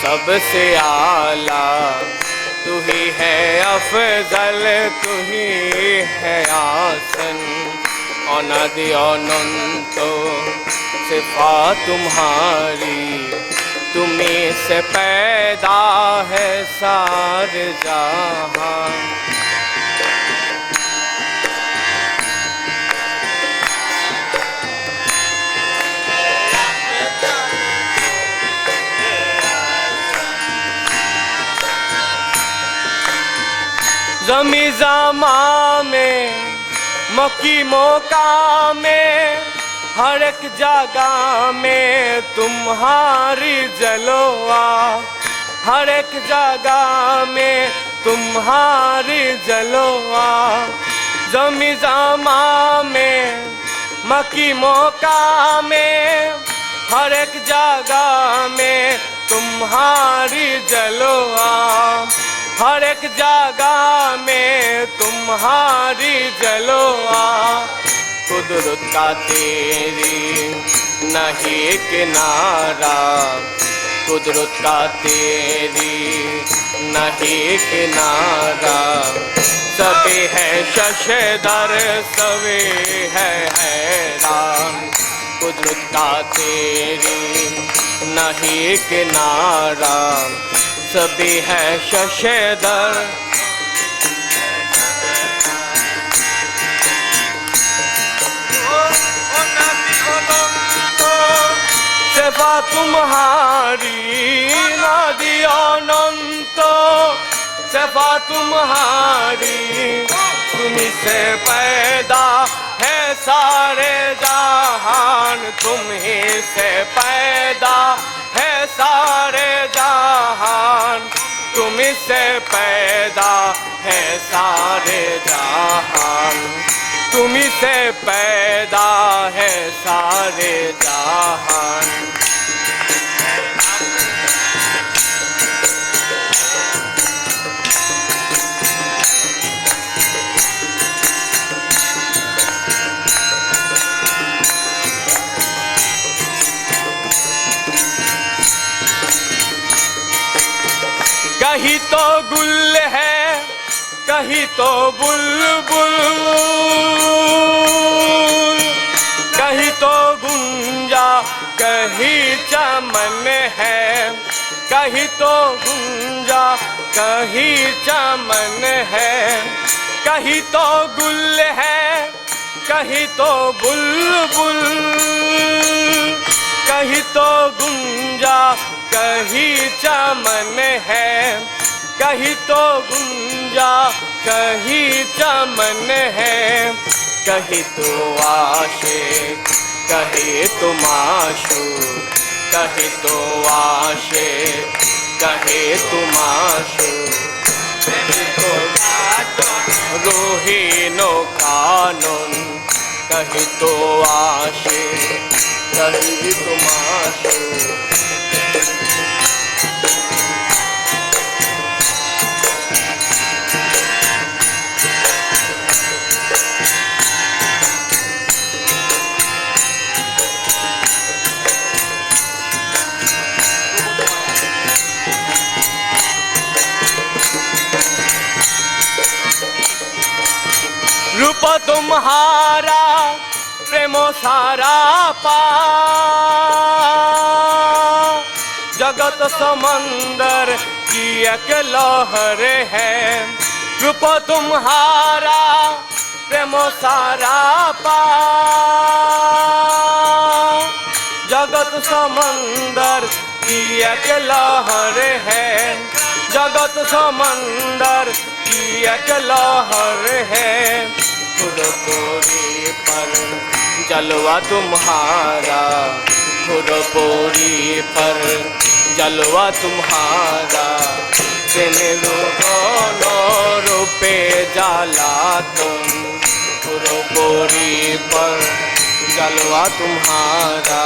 सबसे आला तू ही है अफजल, तू ही है आसन। अनादि अनंत सिफा तुम्हारी, तुम्हीं से पैदा है सारे जहां। ज़मी ज़मा में मौकी मौका में हर एक जगह में तुम्हारी जलवा, हर एक जगह में तुम्हारी जलवा। ज़मी ज़मा में मौकी मौका में हर एक जगह में तुम्हारी जलवा, हर एक जगह में तुम्हारी जलवा। कुदरत का तेरी नहीं किनारा, कुदरत का तेरी नहीं किनारा। सभी है शशधर सभी है हैरान, कुदरत का तेरी नहीं किनारा। सभी है शशधर सिफा तुम्हारी, नादि अनंत सिफा तुम्हारी। तुम्हीं से पैदा है सारे जहान, तुम्हीं से पैदा है सारे जहान। तुम्हीं से पैदा है सारे जहान, तुम्हीं से पैदा है सारे जहान। कहीं तो गुल है कहीं तो बुलबुल, कहीं तो गुंजा कहीं चमन है। कहीं तो गुंजा कहीं चमन है, कहीं तो गुल है कहीं तो बुलबुल। कहीं तो गुंजा कहीं चमन है, कहीं तो गुंजा कहीं चमन है। कहीं तो आशिक कहीं तो माशूक, कहीं तो आशिक कहीं तो माशूक। कहीं तो रूहीनो कानून, कहीं तो आशिक कहीं तो माशूक। रूप तुम्हारा प्रेमो सारा पा, जगत समंदर की एक लहर है। रूप तुम्हारा प्रेमो सारा पा, जगत समंदर की एक लहर है। जगत समंदर की एक लहर है। खुरपुरी पर जलवा तुम्हारा, खुरपुरी पर जलवा तुम्हारा। दिन रूपे जाला तुम, खुरपुरी पर जलवा तुम्हारा।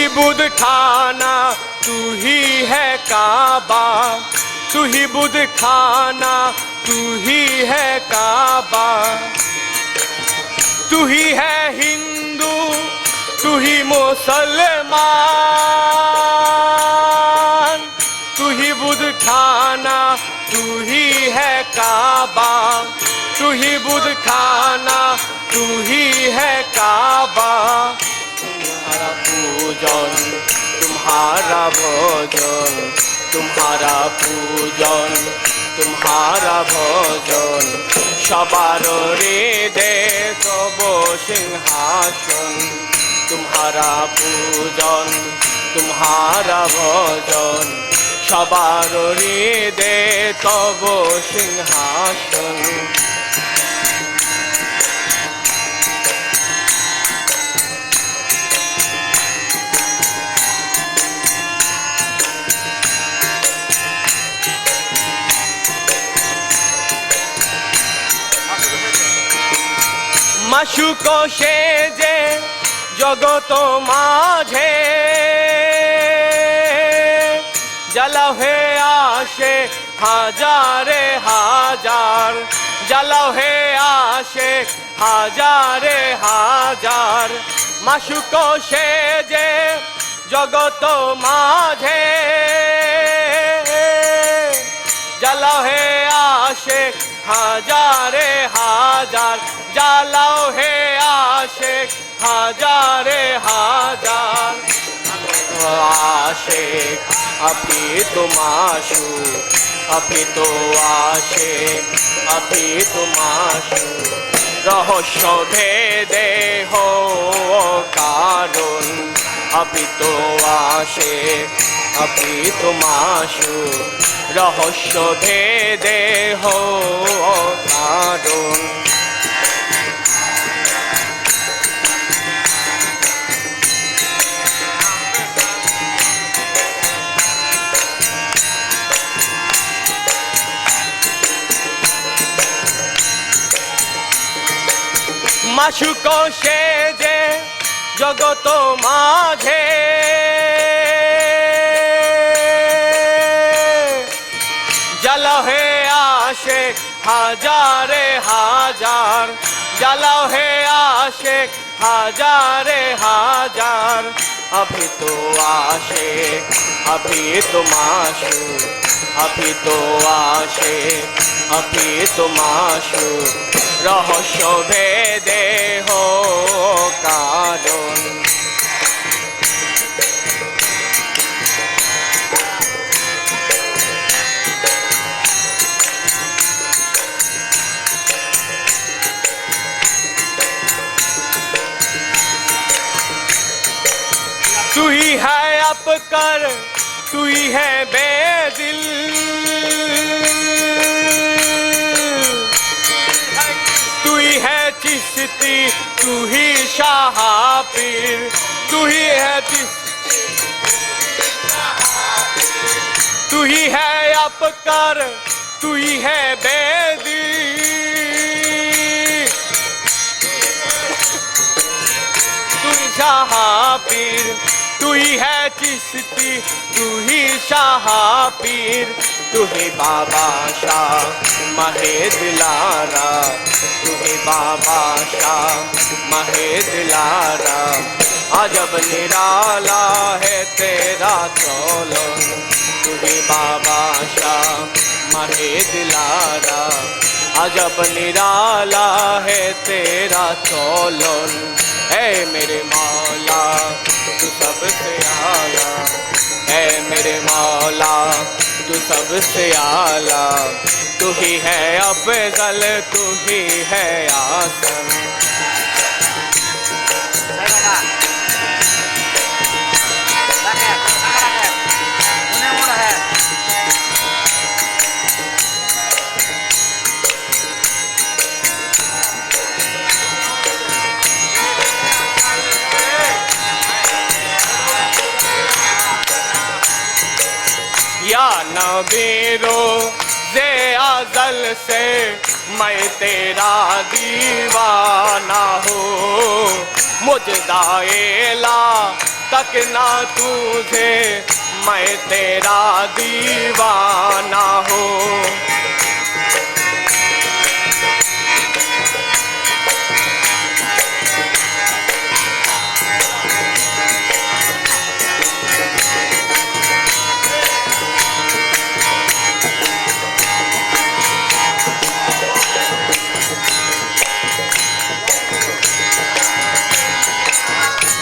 बुद्ध खाना, तू ही है काबा, तू ही बुद्ध खाना, तू ही है काबा, तू ही है हिंदू, तू ही मुसलमान, तू ही बुद्ध खाना, तू ही है काबा, तू ही बुद्ध खाना, तू ही है काबा। तुम्हारा पूजन, तुम्हारा भोजन, तुम्हारा पूजन, तुम्हारा भोजन, सबार हृदय तब सिंहासन। तुम्हारा पूजन, तुम्हारा भोजन, सबार हृदय तब सिंहासन। মাশুক সেজে জগত মাঝে জ্বালা হয়ে আসে হাজারে হাজার, জ্বালা হয়ে আসে হাজারে হাজার। মাশুক সেজে জগত মাঝে জ্বালা হয়ে আসে হাজারে হাজার, জ্বালাও হে আশেক হাজারে হাজার। আশেক আপনি তো মাশুক, আপনি তো আশেক, আপনি তো মাশুক। রহস্য ভেদে হো কারণ, আপনি তো আশেক, আপনি তো মাশুক। রহস্য ভেদে হো কারণ। মাশুক সেজে জগত মাঝে জ্বালা হয়ে আসে হাজারে হাজার, জ্বালা হয়ে আসে হাজারে হাজার। अभी तो आशिक, अभी तो माशूक, अभी तो आशिक, अभी तो माशूक। रहस्य भेदे हो कारण। तू ही है अपकर, तू ही है बेदिल, तू ही है चिश्ती, तू ही शाह पीर, तू ही है तू ही है अपकर, तू ही है बेदिल, तू ही शाह पीर, तू ही है चिश्ती, तू ही शाह पीर। तू ही बाबा शाह माहे दिलारा, तू ही बाबा शाह माहे दिलारा। अजब निराला है तेरा चोलन, तू ही बाबा शाह माहे दिलारा। अजब निराला है तेरा चोलन। ऐ मेरे मौला तू सबसे आला, ऐ मेरे मौला तू सबसे आला। तू ही है अफजल, तू ही है आसन। या नबीरो जे अज़ल से मैं तेरा दीवाना हूँ। मुझदाएला तक ना तुझे मैं तेरा दीवाना हो।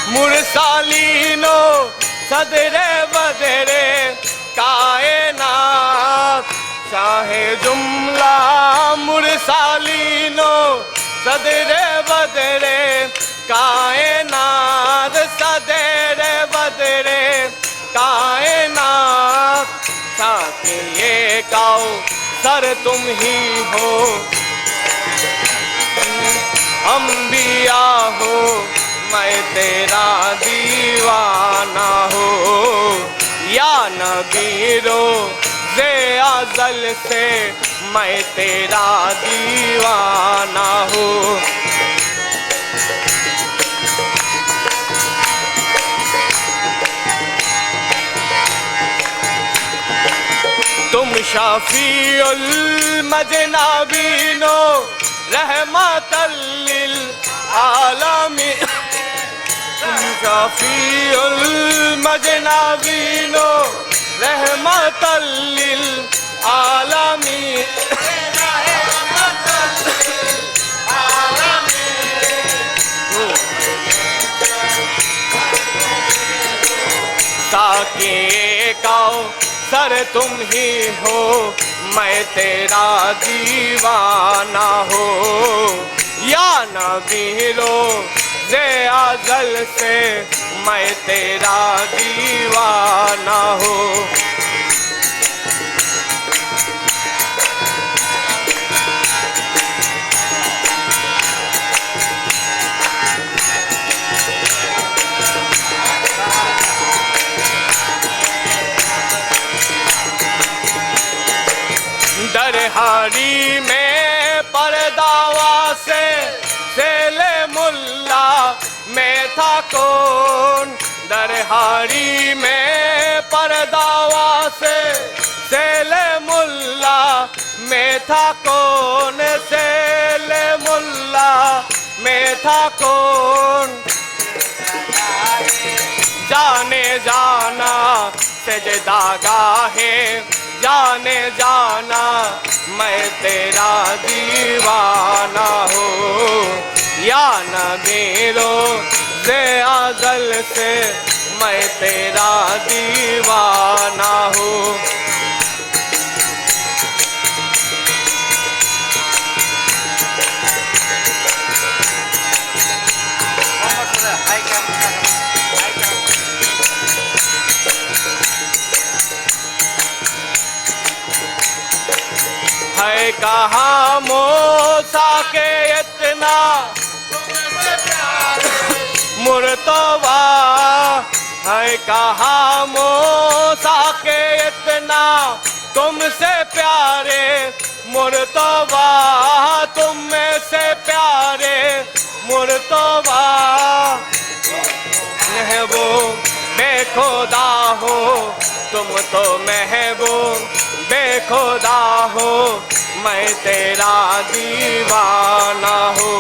मुरसालीनो सदरे बदरे कायनात चाहे जुमला। मुरसालीनो सदरे बदरे कायनात सदरे बदरे कायनात। ताकि ये काओ सर तुम ही हो, अंबिया हो, मैं तेरा दीवाना हो। या नबीरो ज़े अज़ल से मैं तेरा दीवाना हो। तुम शाफीउल मजनाबीनो रहमतल लिल आलमीन। तुम शाफीउल मजनाबीनो रहमतल लिल आलमीन। ताकि काओ सर तुम ही हो, मैं तेरा दीवाना हो। या नबीरो ज़े अज़ल से मैं तेरा दीवाना हो। दरहारी में परदावा से सेले मुल्ला में था कौन। दरहारी में परदावा से सेले मुल्ला में था कौन। सेले मुल्ला में था कौन। जाने जाना सजदागाहे जाने जाना मैं तेरा दीवाना हो। या नबीरो ज़े अज़ल से मैं तेरा दीवाना हो। है कहाँ मूसा के इतना मुर्तवा। है कहाँ मूसा के इतना तुमसे प्यारे मुर्तवा। तुम में से प्यारे मुर्तवा। महबूब बेखुदा हो तुम तो महबूब बेखुदा हो, मैं तेरा दीवाना हो।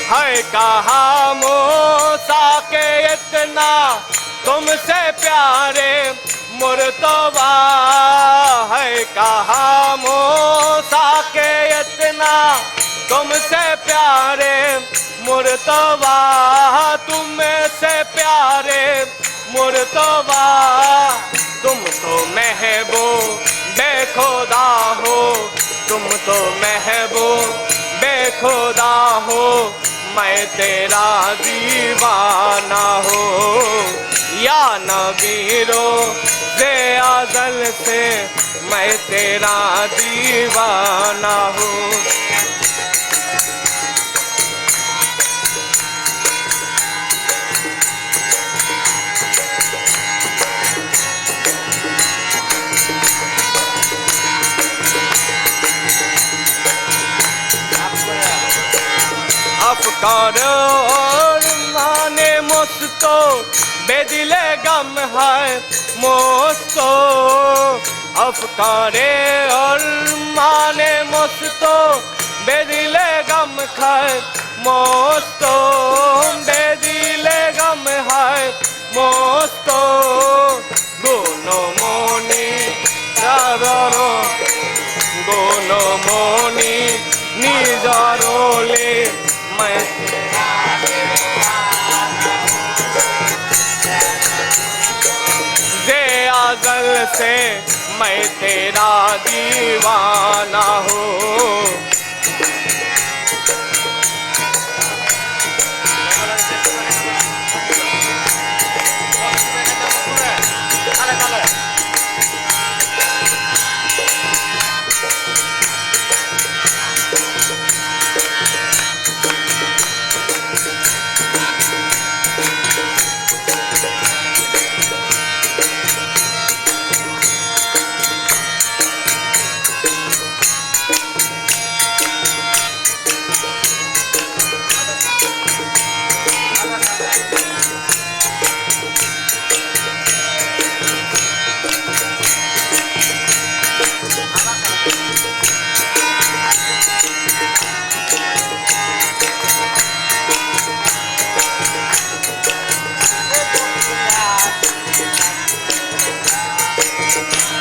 है कहाँ मूसा के इतना तुमसे प्यारे मुर्तवा। है कहाँ मूसा के इतना तुमसे प्यारे मुर्तवा। तुम से प्यारे मुर्तवा। तुम तो महबूब बेखुदा हो, तुम तो महबूब बेखुदा हो, मैं तेरा दीवाना हो। या नबीरो ज़े अज़ल से मैं तेरा दीवाना हूँ। अफकार और माने मुस्तो बेदिले गम है मोस्तो अफकारे और माने मोस्तो बेदिले गम खाए मोस्तो बेदिले गम है मोस्तो गुनो मोनी रारो गुनो मोनी निजारोले मैं अज़ल से मैं तेरा दीवाना हूँ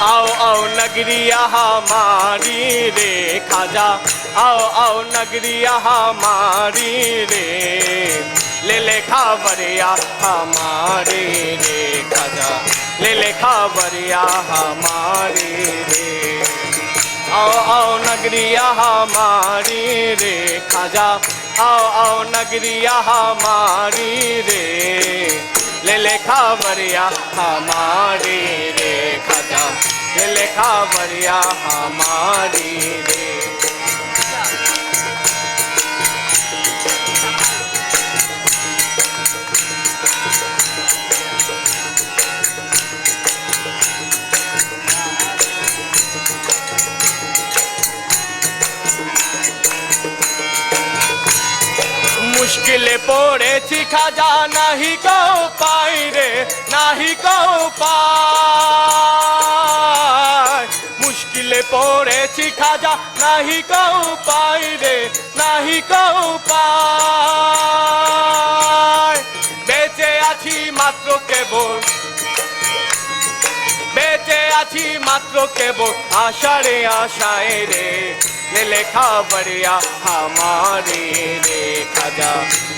आओ आओ नगरिया हमारी रे खाजा आओ आओ नगरिया हमारी रे ले खबरिया हमारी रे खाजा ले खबरिया हमारी रे आओ आओ नगरिया हमारी रे खाजा आओ आओ नगरिया हमारी रे ले खबरिया हमारी रे खाजा ले खबरिया हमारी रे मुश्किल पड़ेছি खाजा नहीं को पाई रे नहीं को पाई मुश्किल पड़ेছি खाजा नहीं को पाई रे नहीं को पाई बेचे आছি मात्र केवल बेचे आছি मात्र केवल आशारे आशाए रे ले खबरिया हमारी रे खाजा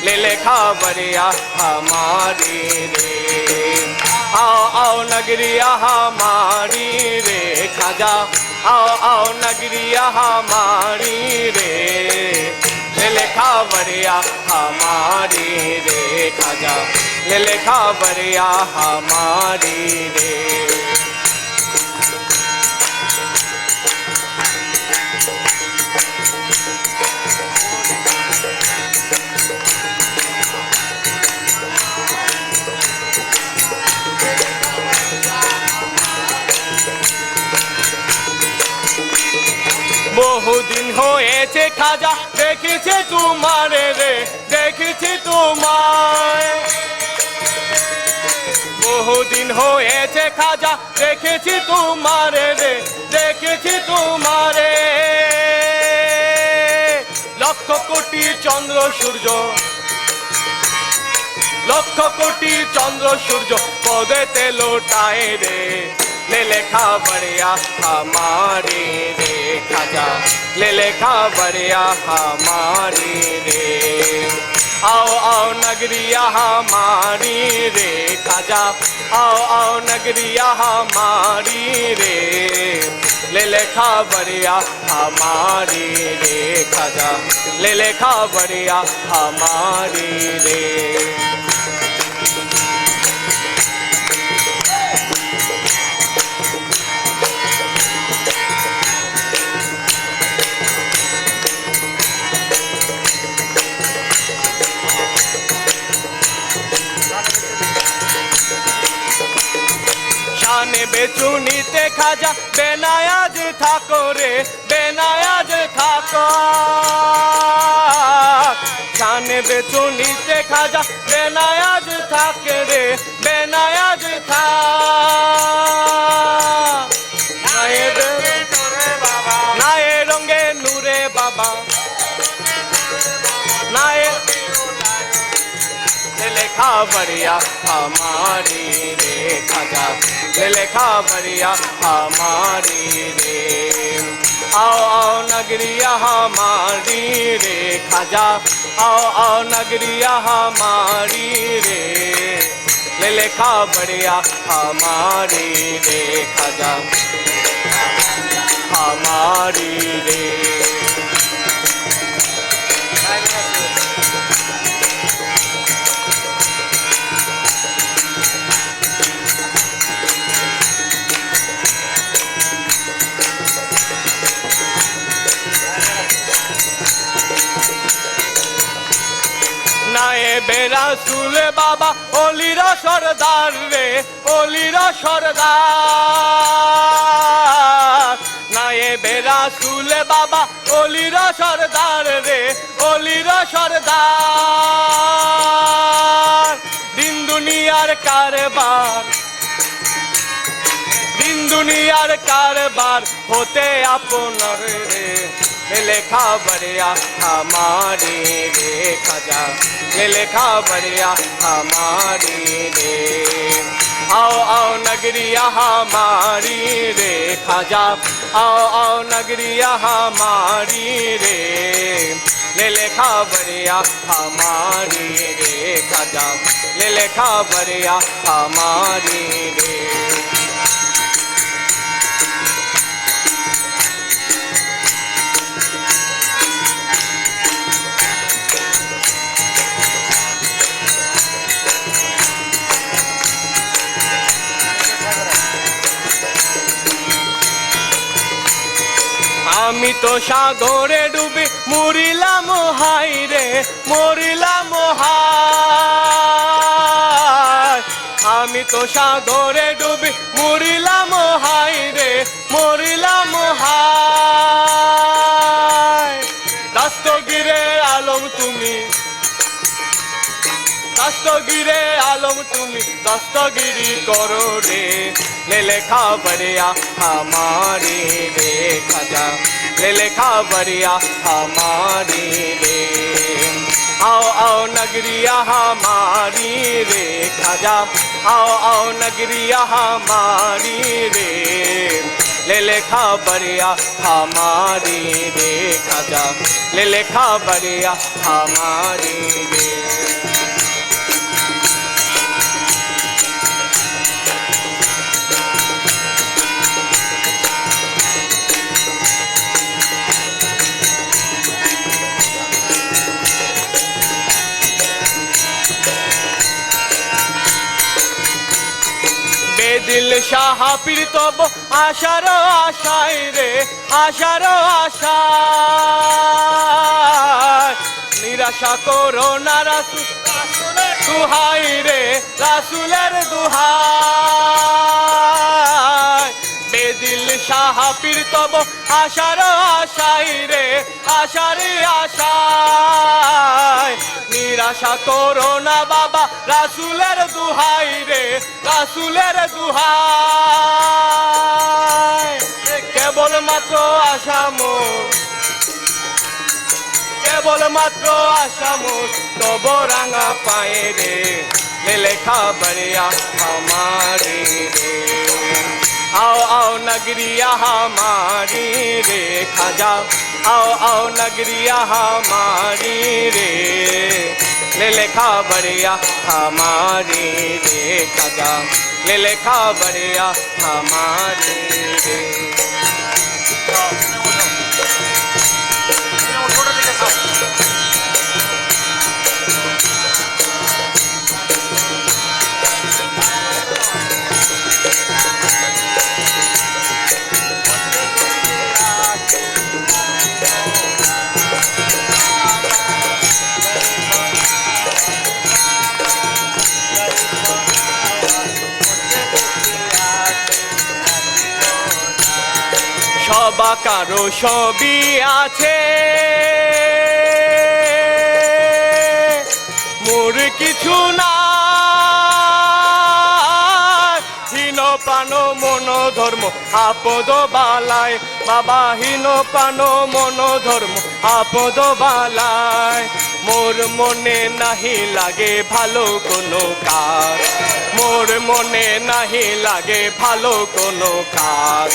ले खबरिया हमारी रे आओ आओ नगरिया हमारी रे खाजा आओ आओ नगरिया हमारी रे ले खबरिया हमारी रे खाजा ले खबरिया हमारी रे বহুদিন হয়েছে খাজা দেখেছি তোমারে রে দেখেছি তোমায় বহুদিন হয়েছে খাজা দেখেছি তোমারে রে দেখেছি তোমারে লক্ষ কোটি চন্দ্র সূর্য লক্ষ কোটি চন্দ্র সূর্য পদেতে লোটায় রে ले खबरिया हमारी रे खाजा ले खबरिया हमारी रे आओ आओ नगरिया हमारी रे खाजा आओ आओ नगरिया हमारी रे ले खबरिया हमारी रे खाजा ले खबरिया हमारी रे शाने बेचुनीते खाजा बेनायाज थाको रे बेनायाज थाको জানে বেচুনিতে খাজা বেনায়াজ থাকে রে বেনায়াজ থাক নায়ে রঙে নূরে বাবা नाए लेखा बढ़िया हमारी रे खाजा लेखा बढ़िया हमारी रे आओ आओ नगरिया हमारी रे खाजा आओ आओ नगरिया हमारी रे लेखा बढ़िया हमारी रे खाजा हमारी रे नाए बेरा सुले बाबा ओलीरा सरदार रे ओलीरा सरदार नाए बेरा सुले बाबा ओलीरा सरदार रे ओलीरा सरदार दिन दुनियार कारबार दिन दुनियार कारबार होते आपनर रे लेखा बढ़िया हमारी रे खाजा लेखा बढ़िया हमारी रे आओ आओ नगरिया हमारी रे खाजा आओ आओ नगरिया हमारी रे लेखा बढ़िया हमारी रे खाजा लेखा बढ़िया हमारी रे আমি তো সাগরে ডুবে মরিলাম হাই রে মরিলাম হাই আমি তো সাগরে ডুবে মরিলাম হাই রে মরিলাম হাই দস্তগীরে আলম তুমি दस्तगिरे आलम तुमी दस्तगिरी करो रे लेखा बढ़िया हमारी रे खाजा लेखा बढ़िया हमारी रे आओ आओ नगरिया हमारी रे खाजा आओ आओ नगरिया हमारी रे लेखा बढ़िया हमारी रे खाजा लेखा बढ़िया हमारी रे दिल शाह पीर तब आशार आशाय रे आशार आशाय निराशा करो ना रासुल दुहाई रे रासुलेर दुहाई बेदिल शाह पीर तब आशार आशाय रे आशार आशाय निराशा करो ना बाबा रासुलेर दुहाई रे रासुलेर दुहाई केवल मात्र आशा मोर केवल मात्र आशा मोर तब रांगा पाए रे लेखा बढ़िया हमारी रे आओ आओ नगरिया हमारी रे खाजा आओ आओ नगरिया हमारी रे लेखा बढ़िया हमारी रे खाजा लेखा बढ़िया हमारी रे সবা কারো সবই আছে মোর কিছু না হীন প্রাণ মন ধর্ম আপদ বালায় বাবা হীন প্রাণ মন ধর্ম আপদ বালায় মোর মনে নাহি লাগে ভালো কোনো কাজ মোর মনে নাহি লাগে ভালো কোনো কাজ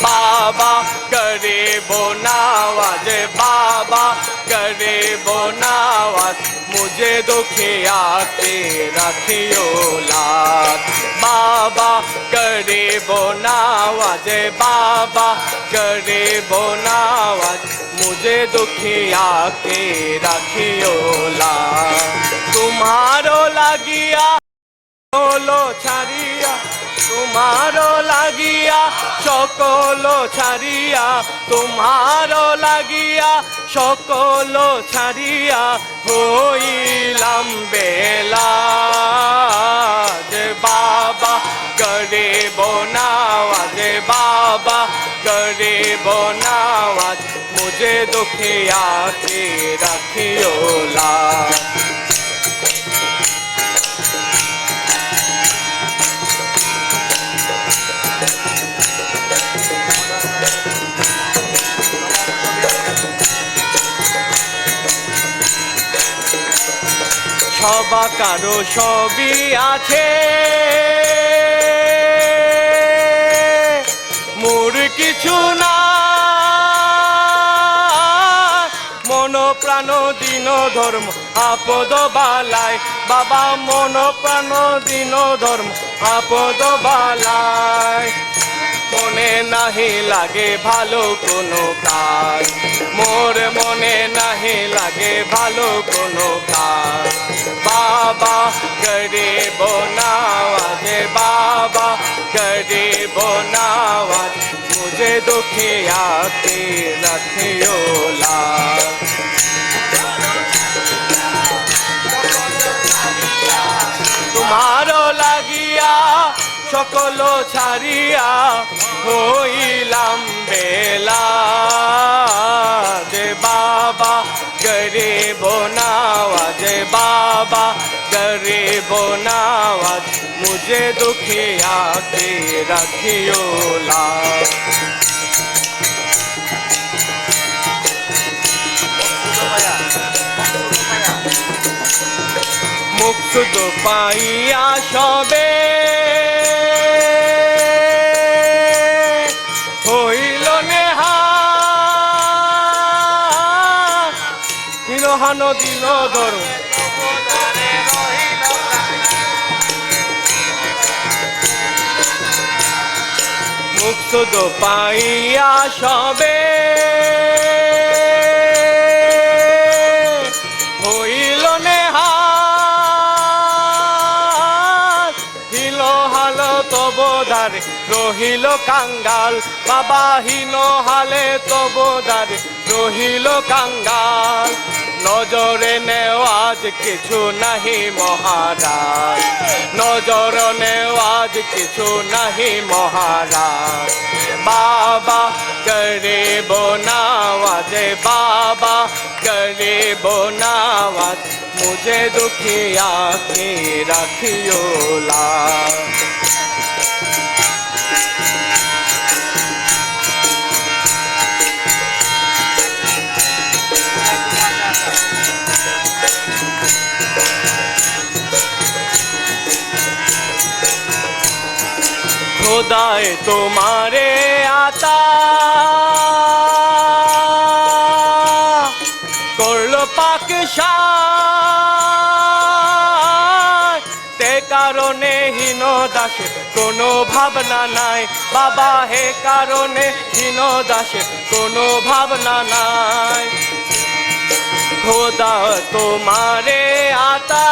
বাবা করে বোনাওয়াজ বাবা करे बोनावत मुझे दुखिया के रखियो लाज बाबा करे बोनावत बाबा करे बोनावत मुझे दुखिया के रखियो लाज तुम्हारो लागिया সকলো ছাড়িয়া তোমারো লাগিয়া সকলো ছাড়িয়া তোমারো লাগিয়া সকলো ছাড়িয়া হইলাম বেলা যে বাবা করে বোনাওয়াজ বাবা করে বোনাওয়াজ মুঝে দুখিয়া के रखियो लाज সবা কারো সবই আছে মোর কিছু না মন প্রাণ দিন ধর্ম আপদ বালায় বাবা মন প্রাণ দিন ধর্ম আপদ বালায় মনে নাহি লাগে ভালো কোনো কাজ মোর মনে নাহি লাগে ভালো কোনো কাজ बाबा करे बोनावत बाबा करे बोनावत मुझे दुखिया के रखियो लाज तुम्हारो লাগিয়া সকলো ছাড়িয়া হইলাম বেলা যে বাবা करे बोनावत बाबा करे बोनावत मुझे दुखिया के रखियो लाज मुक्सुद पाइया सबे হইল নেহা হানো দিল ধর মুক্ত পাইয়া সবে হইল নেহাল হিল হাল তব ধারে রহিল কাঙ্গাল বাবা হীন হালে তব ধারে রহিল কাঙ্গাল নজরে নেওয়াজ কিছু নাহি মহারাজ নজর নেওয়াজ কিছু নাহি মহারাজ বাবা করে बोनावत बाबा करे बोनावत मुझे दुखिया के रखियो लाज खुदाए तुम्हारे आता করলো পাকশায় তে কারণে হীন দাসে কোনো ভাবনা নাই বাবা হে কারণে হীন দাসে কোনো ভাবনা নাই খোদা তোমারে আতা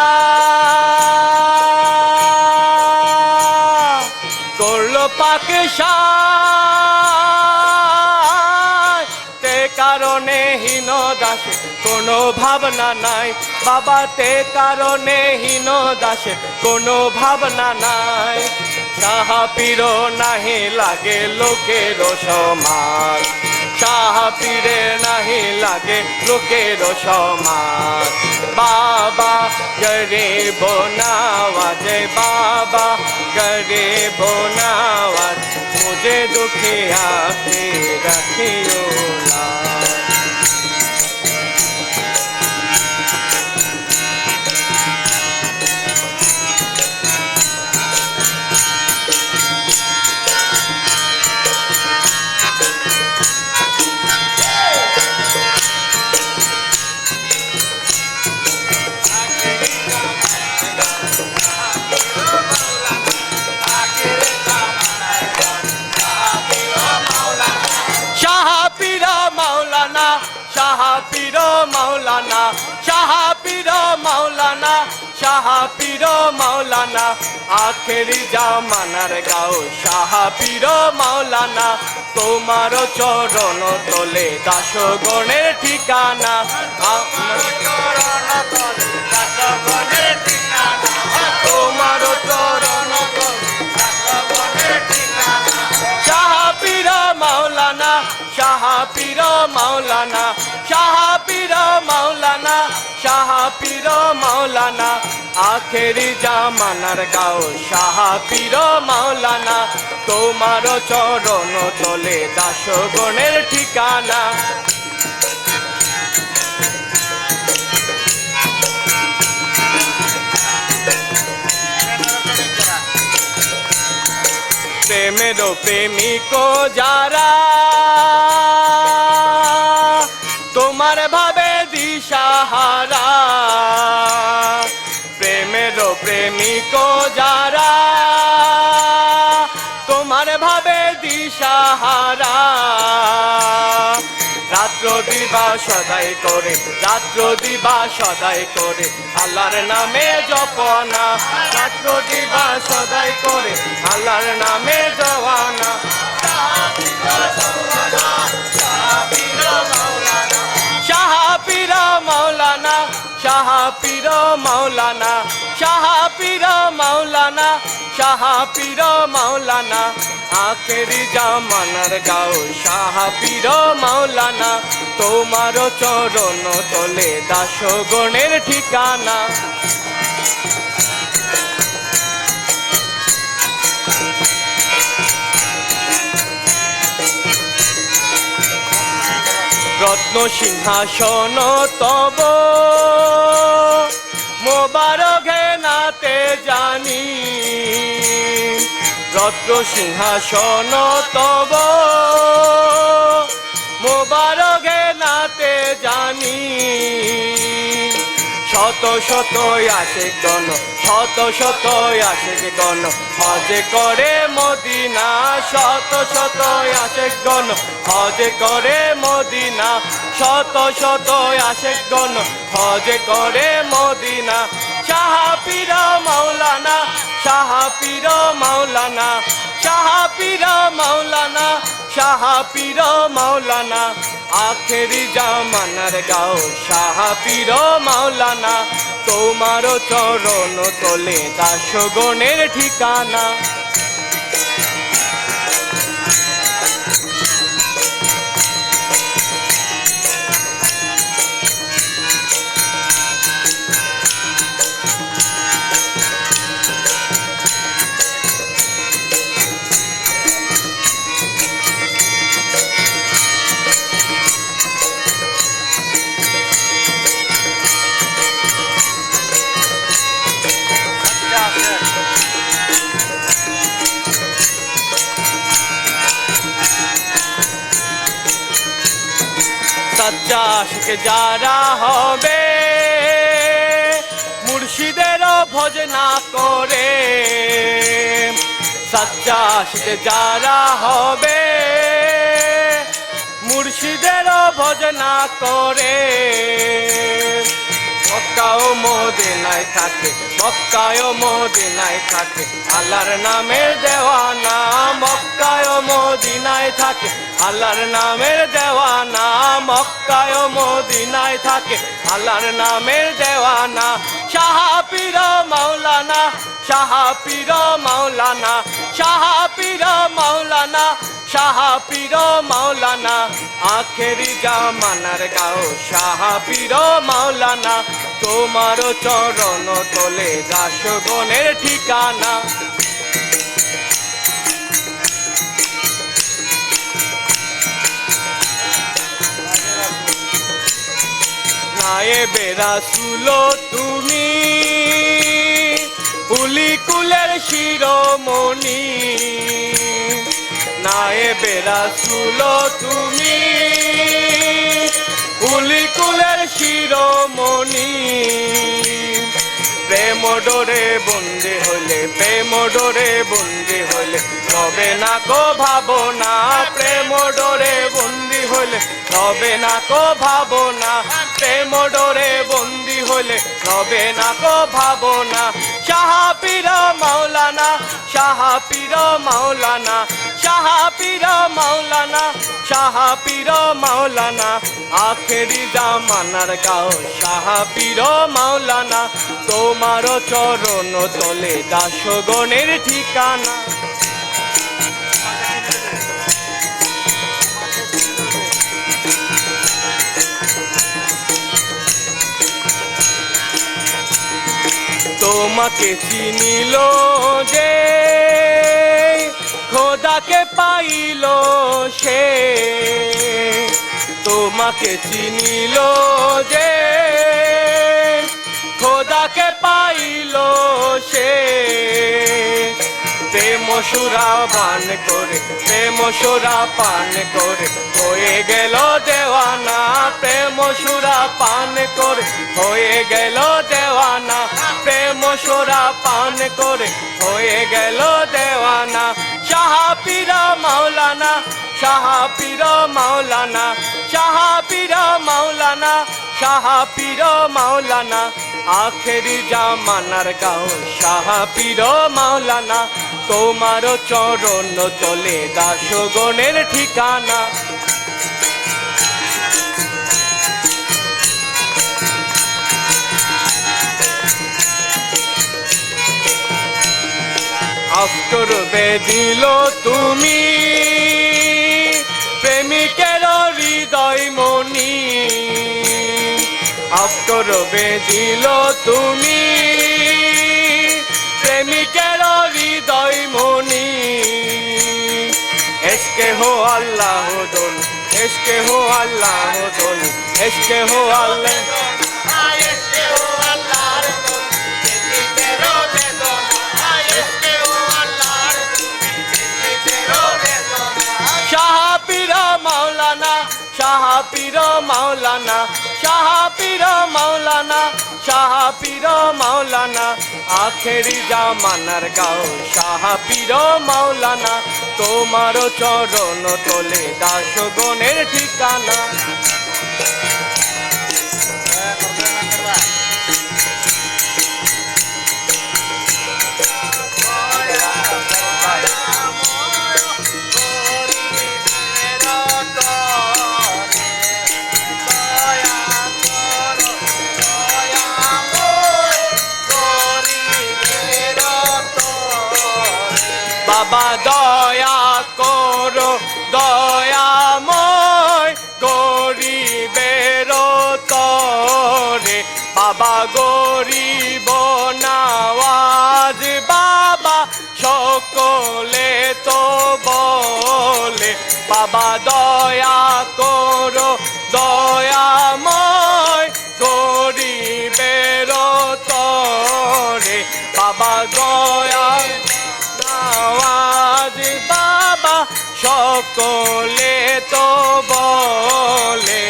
করলো পাকশায় তে কারণে হীন দাসে কোনো ভাবনা নাই বাবা তে কারণে হীন দাসে কোনো ভাবনা নাই সাহা পীর নাহি লাগে লোকের সমাজ শাহ পীরে নাহি লাগে লোকের সমাজ বাবা গরিব নওয়াজ বাবা গরিব নওয়াজ मुझे दुखिया पे रखियो लाज শাহ পীর মাওলানা শাহ পীর মাওলানা শাহ পীর মাওলানা আখেরি জামানার গাও শাহ পীর মাওলানা তোমার চরণ তলে দাসগণের ঠিকানা তোমার চরণ শাহ পীর মাওলানা শাহ পীর মাওলানা শাহ পীর মাওলানা শাহ পীর মাওলানা আখেরি জামানার গাও শাহ পীর মাওলানা তোমার চরণ তলে দাসগণের ঠিকানা প্রেমের প্রেমিক যারা তোমার ভাবে দিশাহারা প্রেমের প্রেমিক যারা তোমার ভাবে দিশাহারা রাত্র দিবা সদাই করে রাত্র দিবা সদাই করে আল্লাহর নামে জপনা রাত্র দিবা সদাই করে আল্লাহর নামে জওয়ানা শাহ পীর মাওলানা শাহ পীর মাওলানা শাহ পীর মাওলানা শাহ পীর মাওলানা আখেরি জামানার গাও শাহ পীর মাওলানা তোমার চরণ তলে দাসগণের ঠিকানা রত্ন সিংহাসন তব মোবারক নাতে জানি রত্ন সিংহাসন তব মোবারক নাতে জানি শত শত আশিক গণ শত শত আশিক গণ হজ করে মদিনা শত শত আশিক গণ হজ করে মদিনা শত শত আশিক গণ হজ করে মদিনা শাহ পীর মাওলানা শাহ পীর মাওলানা শাহ পীর মাওলানা শাহ পীর মাওলানা আখেরি জামানার গাও শাহ পীর মাওলানা তোমার চরণ তলে দাসগণের ঠিকানা सच्चा आशिक যারা হবে মুর্শিদের ভজনা করে सच्चा आशिक যারা হবে মুর্শিদের ভজনা করে মক্কা ও মদিনায় থাকে মক্কা ও মদিনায় থাকে আল্লাহর নামের দেওয়ানা মক্কা ও মদিনায় মদিনায় থাকে আল্লাহর নামের দেওয়ানা মক্কায় ও মদিনায় থাকে আল্লাহর নামের দেওয়ানা শাহ পীর মাওলানা শাহ পীর মাওলানা শাহ পীর মাওলানা শাহ পীর মাওলানা আখেরি জামানার গাও শাহ পীর মাওলানা তোমার চরণ তলে দাসগণের ঠিকানা নায়েবে রাসূল তুমি উলিকুলের শিরোমণি নায়েবে রাসূল তুমি উলিকুলের শিরোমণি প্রেম ডোরে বন্দী হলে প্রেম ডোরে বন্দী হলে তবে না কো ভাবনা প্রেম ডোরে বন্দী হলে তবে না কো ভাবনা প্রেম ডোরে বন্দী হলে তবে না কো ভাবনা শাহ পীর মাওলানা শাহ পীর মাওলানা শাহ পীর মাওলানা শাহ পীর মাওলানা আখেরি জামানার গাও শাহ পীর মাওলানা তোমার চরণ তলে দাসগণের ঠিকানা তোমাকে চিনিল যে খোদাকে পাইল সে তোমাকে চিনিল যে খোদাকে পাইল সে প্রেম সুরা পান করে প্রেম সুরা পান করে হয়ে গেল দেওয়ানা প্রেম সুরা পান করে হয়ে গেল দেওয়ানা প্রেম সুরা পান করে হয়ে গেল দেওয়ানা শাহ পীর মাওলানা শাহ পীর মাওলানা শাহ পীর মাওলানা শাহ পীর মাওলানা আখেরি জামানার গাও শাহ পীর মাওলানা তোমার চরণ তলে দাসগণের ঠিকানা আফতর বেদিল তুমি প্রেমিকের হৃদয় মনি আফতর বেদিল তুমি প্রেমিকের হৃদয় মনি এসকে হো আল্লাহ দোল এসকে হো আল্লাহ দোল এসকে হো আল্লাহ শাহ পীর মাওলানা শাহ পীর মাওলানা শাহ পীর মাওলানা শাহ পীর মাওলানা আখেরি জামানার গাও শাহ পীর মাওলানা তোমার চরণ তলে দাসগণের ঠিকানা বাবা দয়া করো দয়াময় গরিবের তরে বাবা গরিব নওয়াজ বাবা সকলে তো বলে বাবা দয়া করো দয়াময় গরিবের তরে বাবা দয়া আওয়াজ বাবা সকলে তো বলে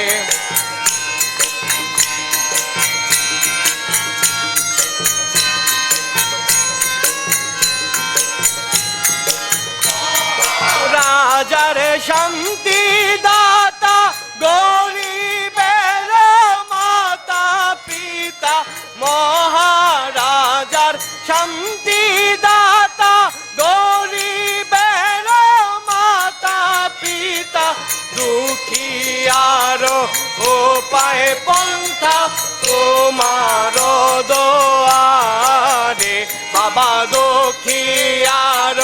রাজার শান্তি দাতা গরিবের মাতা পিতা মহারাজার শান্তি দাতা গরিবের মাতা পিতা দুঃখিয়ার উপায় পন্থা তোমার দোয়ারে বাবা দুঃখিয়ার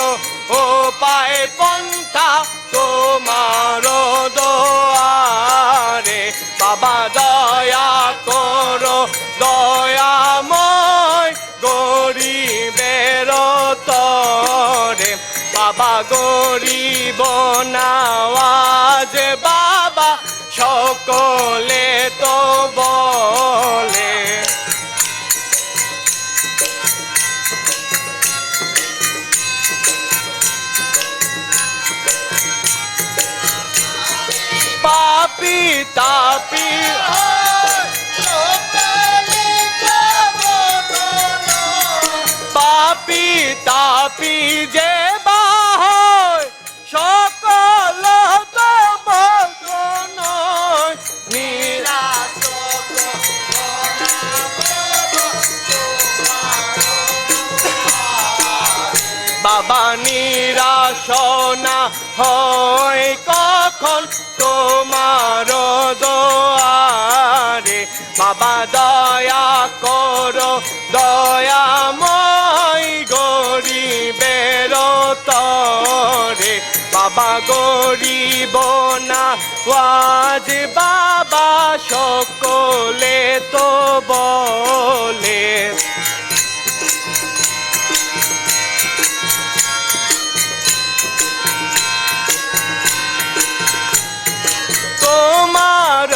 উপায় পন্থা তোমার দোয়ারে বাবা দয়া করো দয়াময় গরিবের তরে বাবা গরিব নওয়াজ বাবা সকলে তো বলে পাপি তাপি পাপি তাপি যে বাহয় সকল তো বদন নিরাশ বাবা নিরাশ না হয় কখন তোমার দোয়ারে বাবা দয়া করো দয়াময় গরিবের তরে বাবা গরিব না ওয়াজ বাবা সকলে তো বলে তোমার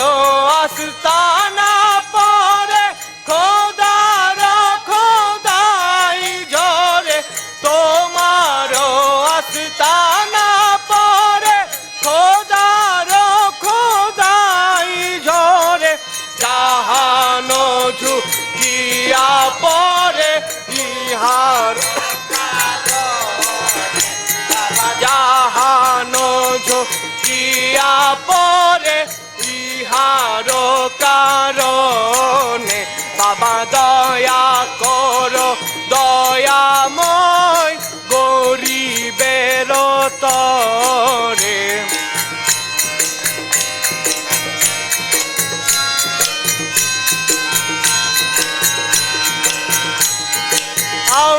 আস্তানা পরে খোদার খোদাই ঝরে তোমার আস্তানা পরে খোদার খোদাই ঝরে জাহানো ঝুঁকিয়া পরে ইহার জাহানো ঝুঁকিয়া পরে ইহার কারণে বাবা দয়া করো দয়াময় গরিবের তরে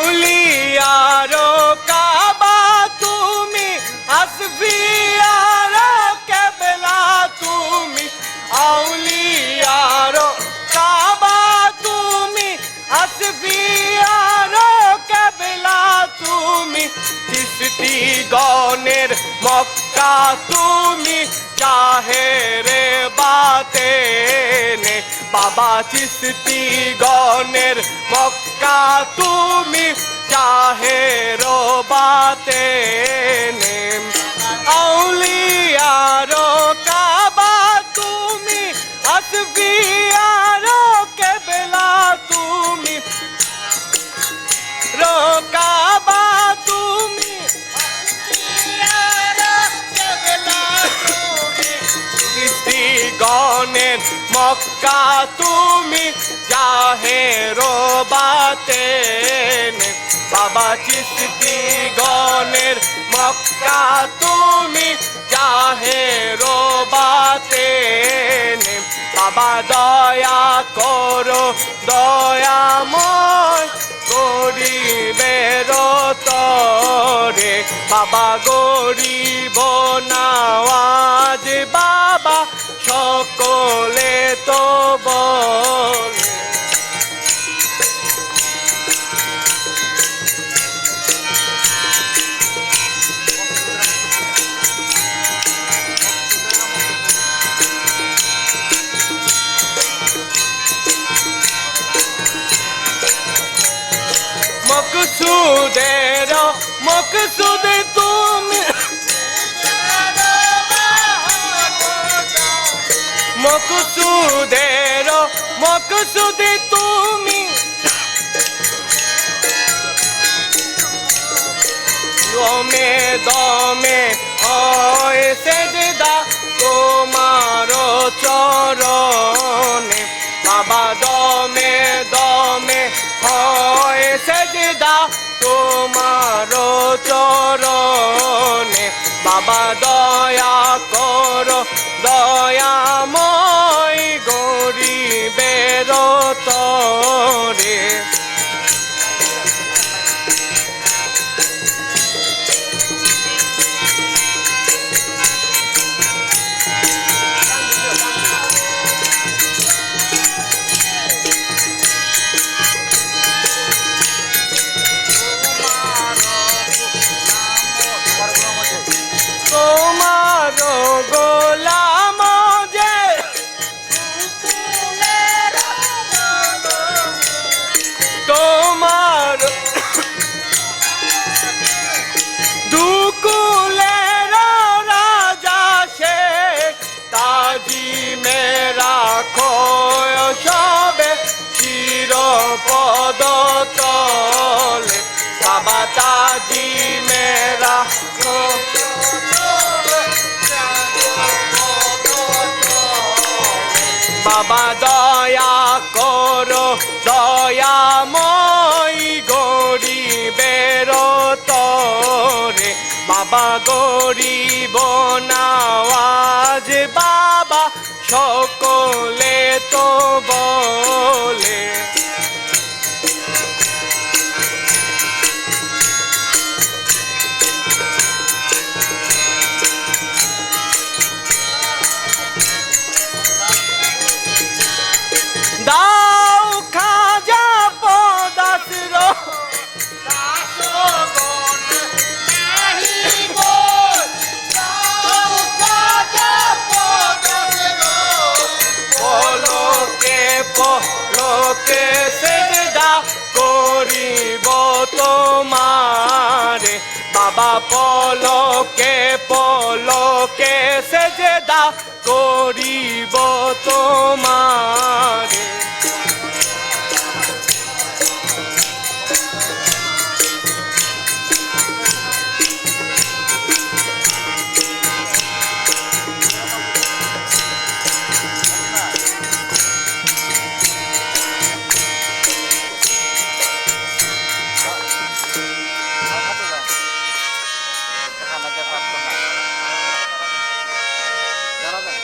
আউলিয়ার কাবা তুমি আসফিয়ার কেবলা তুমি আউলিয়ার কাবা তুমি আসফিয়ার কেবলা তুমি চিশতি গণের মক্কা তুমি জাহেরে বাতেনে বাবা চিশতি গণের মক্কা তুমি জাহের বাতেনে আউলিয়ার কাবা তুমি আসফিয়ার কেবলা তুমি কাবা তুমি চিশতি গণের মক্কা তুমি জাহের বাতেনে বাবা চিশতি গণের মক্কা তুমি জাহের বাতেনে বাবা দয়া করো দয়াময় গরিবের তরে বাবা গরিব নওয়াজ বাবা সকলে তো বলে মকসুদের মকসুদ তুমি মকসুদের মকসুদ তুমি দমে দমে হয় সেজদা তোমার চরণে বাবা দমে দমে হয় সেজদা তোমার চরণে বাবা দয়া করো বাবা দয়া করো দয়াময় গরিবের তরে বাবা গরিব নওয়াজ বাবা সকলে তো বলে দাও খাজা পদাসর পলকে পলকে সেজদা করিব তোমারে বাবা পলকে পলকে সেজদা করিব তোমারে Jangan aja